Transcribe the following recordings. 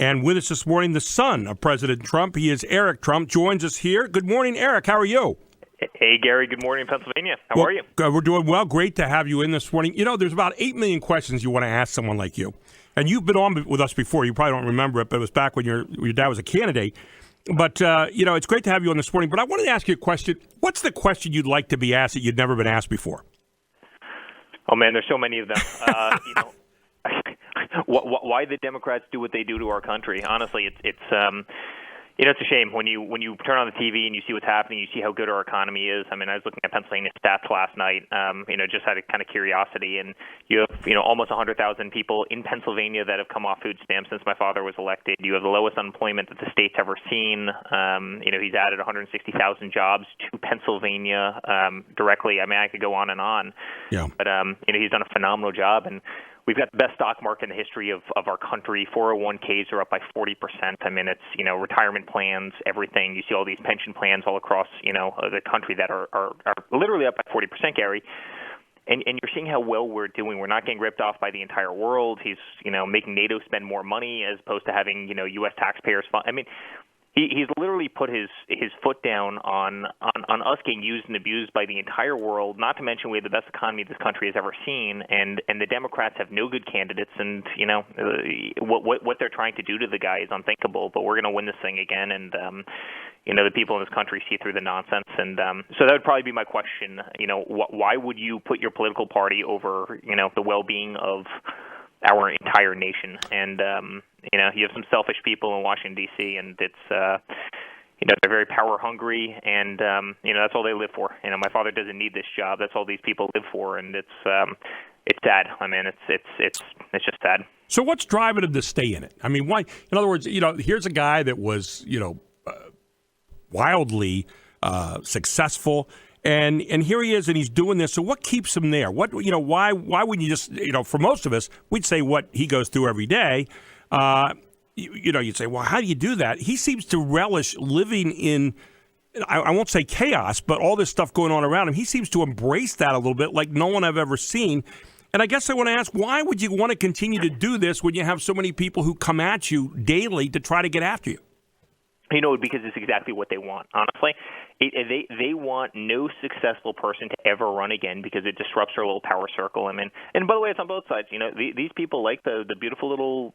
And with us this morning, the son of President Trump. He is Eric Trump, joins us here. Good morning, Eric. How are you? Hey, Gary. Good morning, Pennsylvania. How are you? We're doing well. Great to have you in this morning. You know, there's about 8 million questions you want to ask someone like you. And you've been on with us before. You probably don't remember it, but it was back when your dad was a candidate. But, it's great to have you on this morning. But I wanted to ask you a question. What's the question you'd like to be asked that you'd never been asked before? Oh, man, there's so many of them. Why the Democrats do what they do to our country. Honestly, it's a shame when you turn on the TV and you see what's happening. You see how good our economy is. I mean, I was looking at Pennsylvania stats last night. Just out of kind of curiosity, and you have almost 100,000 people in Pennsylvania that have come off food stamps since my father was elected. You have the lowest unemployment that the state's ever seen. He's added 160,000 jobs to Pennsylvania directly. I mean, I could go on and on. Yeah. But he's done a phenomenal job, and we've got the best stock market in the history of our country. 401ks are up by 40%. I mean, it's, retirement plans, everything. You see all these pension plans all across, the country that are literally up by 40%, Gary. And you're seeing how well we're doing. We're not getting ripped off by the entire world. He's, making NATO spend more money as opposed to having, U.S. taxpayers fund. I mean, he's literally put his foot down on us getting used and abused by the entire world, not to mention we have the best economy this country has ever seen, and the Democrats have no good candidates, and, what they're trying to do to the guy is unthinkable, but we're going to win this thing again, and, the people in this country see through the nonsense, and so that would probably be my question. Why would you put your political party over, the well-being of our entire nation? And you have some selfish people in Washington D.C. and it's they're very power hungry, and that's all they live for. My father doesn't need this job. That's all these people live for, and it's sad. I mean, it's just sad. So what's driving him to stay in it? I mean, why? In other words, here's a guy that was wildly successful. And here he is, and he's doing this. So what keeps him there? Why wouldn't you just, for most of us, we'd say what he goes through every day. You'd say, well, how do you do that? He seems to relish living in, I won't say chaos, but all this stuff going on around him. He seems to embrace that a little bit like no one I've ever seen. And I guess I want to ask, why would you want to continue to do this when you have so many people who come at you daily to try to get after you? Because it's exactly what they want, honestly. They want no successful person to ever run again because it disrupts their little power circle. I mean, and by the way, it's on both sides. These people like the beautiful little,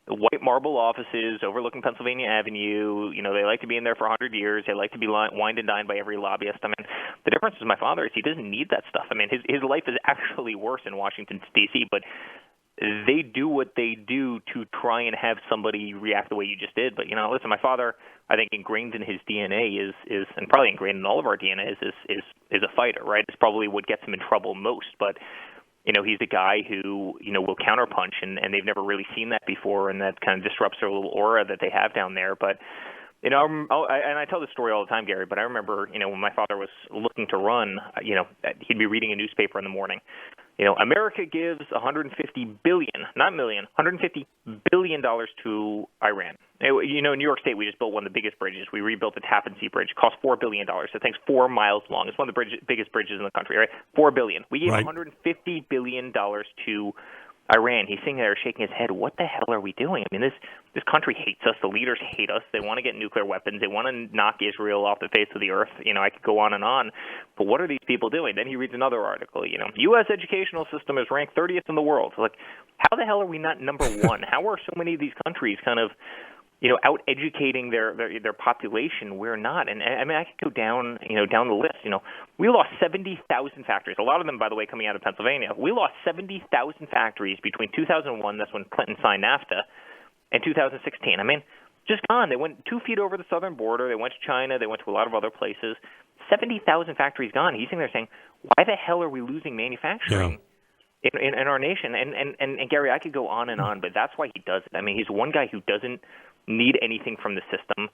white marble offices overlooking Pennsylvania Avenue. They like to be in there for 100 years. They like to be wined and dined by every lobbyist. I mean, the difference with my father is he doesn't need that stuff. I mean, his life is actually worse in Washington, D.C., but they do what they do to try and have somebody react the way you just did. But, listen, my father, I think ingrained in his DNA is and probably ingrained in all of our DNA is a fighter, right? It's probably what gets him in trouble most. But, he's a guy who, will counterpunch, and they've never really seen that before, and that kind of disrupts their little aura that they have down there. But, and I tell this story all the time, Gary, but I remember, when my father was looking to run, he'd be reading a newspaper in the morning. America gives $150 billion, not million, $150 billion to Iran. In New York State, we just built one of the biggest bridges. We rebuilt the Tappan Zee Bridge. It cost $4 billion. The thing's 4 miles long. It's one of the biggest bridges in the country, right? $4 billion. We gave $150 billion to Iran. He's sitting there shaking his head. What the hell are we doing? I mean, this country hates us. The leaders hate us. They want to get nuclear weapons. They want to knock Israel off the face of the earth. I could go on and on. But what are these people doing? Then he reads another article. U.S. educational system is ranked 30th in the world. Like, how the hell are we not number one? How are so many of these countries kind of, out educating their population? We're not. And I mean, I could go down the list. We lost 70,000 factories. A lot of them, by the way, coming out of Pennsylvania. We lost 70,000 factories between 2001, that's when Clinton signed NAFTA, and 2016. I mean, just gone. They went 2 feet over the southern border. They went to China. They went to a lot of other places. 70,000 factories gone. He's sitting there saying, why the hell are we losing manufacturing? Yeah. In our nation? And Gary, I could go on and on, but that's why he does it. I mean, he's one guy who doesn't need anything from the system.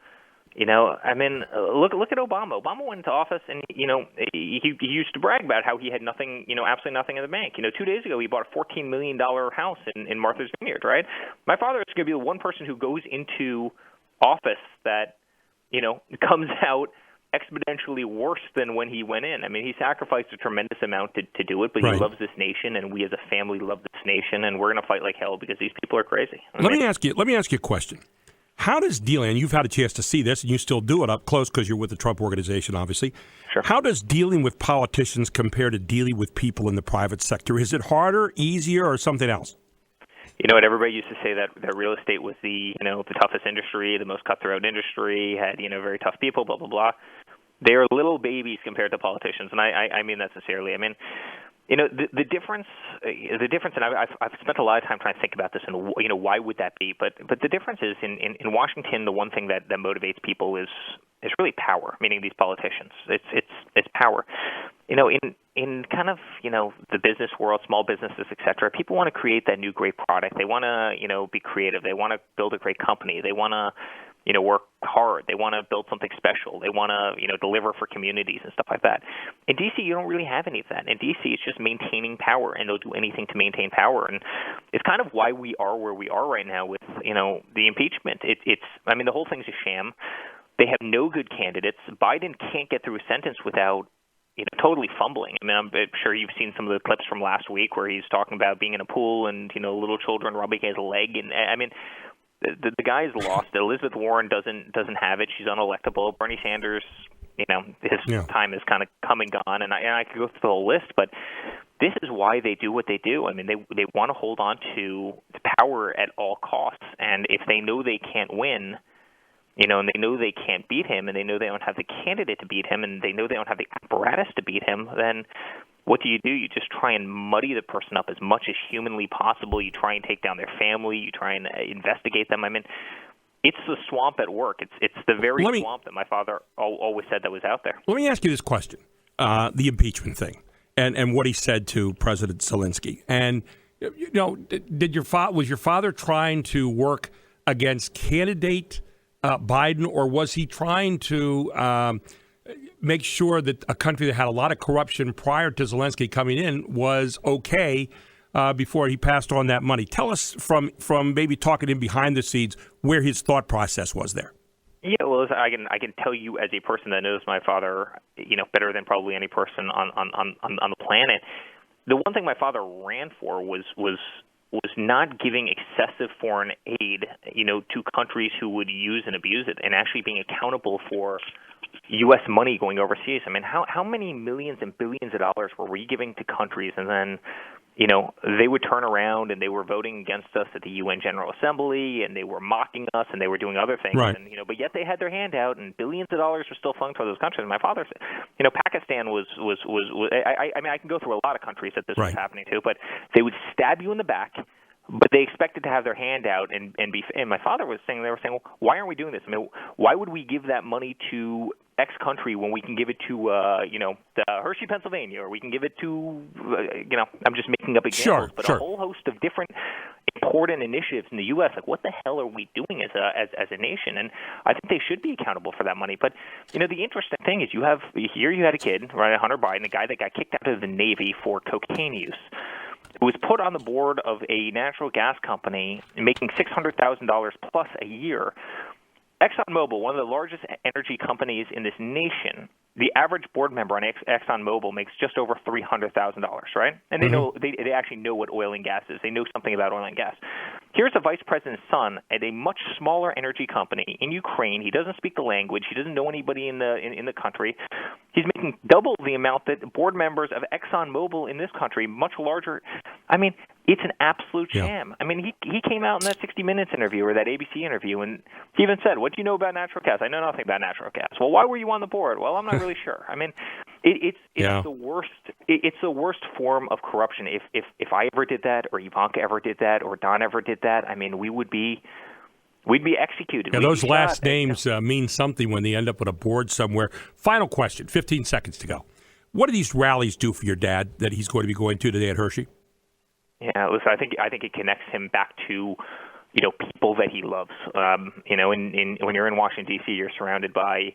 I mean, look at Obama. Obama went into office, and he used to brag about how he had nothing, absolutely nothing in the bank. 2 days ago, he bought a $14 million house in Martha's Vineyard, right? My father is going to be the one person who goes into office that, comes out exponentially worse than when he went in. I mean, he sacrificed a tremendous amount to do it, but he loves this nation, and we as a family love this nation, and we're going to fight like hell because these people are crazy. Let me ask you a question. How does dealing, and you've had a chance to see this, and you still do it up close because you're with the Trump organization, obviously. Sure. How does dealing with politicians compare to dealing with people in the private sector? Is it harder, easier, or something else? You know what? Everybody used to say that real estate was the toughest industry, the most cutthroat industry, had very tough people, blah blah blah. They are little babies compared to politicians, and I mean that sincerely. I mean, the difference, and I've spent a lot of time trying to think about this, and why would that be? But the difference is in Washington, the one thing that motivates people is really power, meaning these politicians. It's power. In kind of the business world, small businesses, etc. People want to create that new great product. They want to be creative. They want to build a great company. They want to work hard. They want to build something special. They want to, deliver for communities and stuff like that. In D.C., you don't really have any of that. In D.C., it's just maintaining power, and they'll do anything to maintain power. And it's kind of why we are where we are right now with, the impeachment. The whole thing's a sham. They have no good candidates. Biden can't get through a sentence without totally fumbling. I mean, I'm sure you've seen some of the clips from last week where he's talking about being in a pool and, little children rubbing his leg. And I mean, the guy's lost. Elizabeth Warren doesn't have it. She's unelectable. Bernie Sanders, his time is kind of come and gone. And I could go through the whole list, but this is why they do what they do. I mean, they want to hold on to power at all costs. And if they know they can't win, and they know they can't beat him, and they know they don't have the candidate to beat him, and they know they don't have the apparatus to beat him, then what do? You just try and muddy the person up as much as humanly possible. You try and take down their family. You try and investigate them. I mean, it's the swamp at work. It's the very swamp that my father always said that was out there. Let me ask you this question, the impeachment thing and what he said to President Zelensky. And, was your father trying to work against candidate Biden, or was he trying to make sure that a country that had a lot of corruption prior to Zelensky coming in was okay before he passed on that money? Tell us from maybe talking in behind the scenes where his thought process was there. Yeah, well, I can tell you as a person that knows my father, better than probably any person on the planet. The one thing my father ran for was not giving excessive foreign aid, to countries who would use and abuse it, and actually being accountable for U.S. money going overseas. I mean, how many millions and billions of dollars were we giving to countries, and then, they would turn around and they were voting against us at the UN General Assembly, and they were mocking us, and they were doing other things, right. And but yet they had their hand out, and billions of dollars were still flung to those countries. And my father said, Pakistan was I mean, I can go through a lot of countries that this was happening to, but they would stab you in the back. But they expected to have their hand out and be. And my father was saying, they were saying, well, why aren't we doing this? I mean, why would we give that money to X country when we can give it to, the Hershey, Pennsylvania, or we can give it to, I'm just making up examples, but a whole host of different important initiatives in the U.S. Like, what the hell are we doing as a nation? And I think they should be accountable for that money. But the interesting thing is, you had a kid, right, Hunter Biden, a guy that got kicked out of the Navy for cocaine use, who was put on the board of a natural gas company making $600,000 plus a year. ExxonMobil, one of the largest energy companies in this nation, the average board member on ExxonMobil makes just over $300,000, right? And they know they actually know what oil and gas is. They know something about oil and gas. Here's the vice president's son at a much smaller energy company in Ukraine. He doesn't speak the language. He doesn't know anybody in the country. He's making double the amount that board members of ExxonMobil in this country, much larger. I mean, it's an absolute sham. I mean, he came out in that 60 Minutes interview or that ABC interview, and he even said, "What do you know about natural gas?" "I know nothing about natural gas." "Well, why were you on the board?" "Well, I'm not really sure." I mean, it's the worst. It's the worst form of corruption. If I ever did that, or Ivanka ever did that, or Don ever did that, I mean, we'd be executed. Yeah, those last names mean something when they end up on a board somewhere. Final question, 15 seconds to go. What do these rallies do for your dad that he's going to be going to today at Hershey? Yeah, listen, I think it connects him back to, people that he loves. When you're in Washington, D.C., you're surrounded by,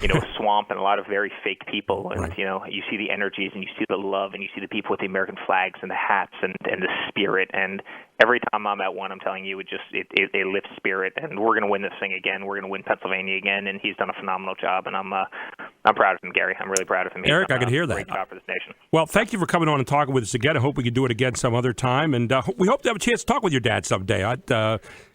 a swamp and a lot of very fake people. And, you see the energies and you see the love and you see the people with the American flags and the hats and the spirit. And every time I'm at one, I'm telling you, it lifts spirit. And we're going to win this thing again. We're going to win Pennsylvania again. And he's done a phenomenal job. And I'm proud of him, Gary. I'm really proud of him. Eric, I can hear that. Great job for this nation. Well, thank you for coming on and talking with us again. I hope we can do it again some other time. And we hope to have a chance to talk with your dad someday.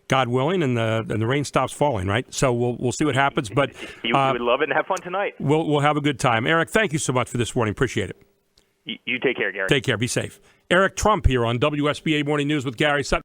God willing, and the rain stops falling, right? So we'll see what happens. But you would love it and have fun tonight. We'll have a good time. Eric, thank you so much for this morning. Appreciate it. You take care, Gary. Take care. Be safe. Eric Trump here on WSBA Morning News with Gary Sutton.